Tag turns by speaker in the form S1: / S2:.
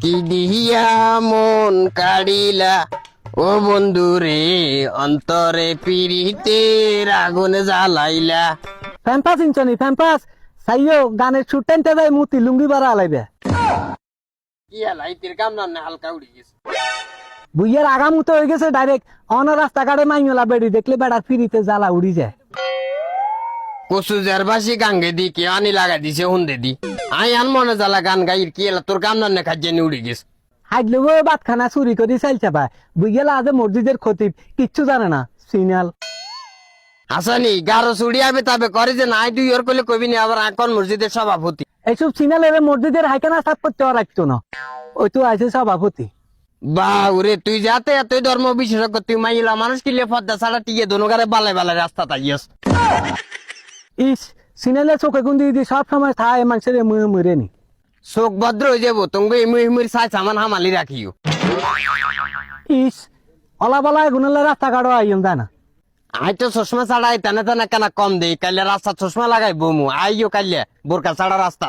S1: কি দিহিয়া মন কাড়িলা ও বন্ধু রে অন্তরে পিরিতের আগুন জ্বালাইলা।
S2: ফ্যাম্পাস ইনচনি ফ্যাম্পাস সাইও গানের সুর টেনতে যায় মুতি লুঙ্গি বাড়া আলাইবে
S1: কি লাইতের কাম না হালকা উড়ি গেছে।
S2: বুইয়ের আগামুতো হয়ে গেছে ডাইরেক্ট অন রাস্তাঘাটে মাইমেলা বেড়ি দেখলে বেড়ার ফিরিতে জ্বালা উড়ি যায়।
S1: কচু জারবাসি গাঙ্গে দি কে আনি লাগা দিছে হুন্দে দি আই আন মনে জ্বালা গান গাইর কি এলা তোর কাম না খাজ্জানি উড়ি গেছে।
S2: হাইডলে বাতখানা চুরি করে চাইছে ভাই বুইয়েলা আজ মসজিদের খতিব কিচ্ছু জানে না সিনাল
S1: হাসানি গারো চুড়ি আবে তবে করে যে নাই তুই ওর কইলে কবি নি আবার আকন মসজিদের সভাপতি।
S2: এইসব সিনালের মসজিদের হাইখানা সাফ করতে রাখতো না ওই তো আছে সভাপতি।
S1: বাউরে তুই যাতে এতই ধর্ম বিশেষজ্ঞ তুই মাইলা মানুষ কিলে পদ্মা ছাড়া টিকে দোনোগারে বালে বালে রাস্তা তাইয়াস।
S2: ইস সিনালে চোখে গুন্দি দিয়ে সব সময় থায় মানুষের মরে নি
S1: চোখ ভদ্র হয়ে যাবো তুমি এমুই সাই সামান হামালি রাখিও।
S2: ইস অলাবালা গুনলে রাস্তাঘাটও আইন যায় না।
S1: আই তো চশমা ছাড়া আই টানে টানে কেনা কম দেই কাইলে রাস্তা চশমা লাগাই বমু আইও কাইলে বোরকা ছাড়া রাস্তা।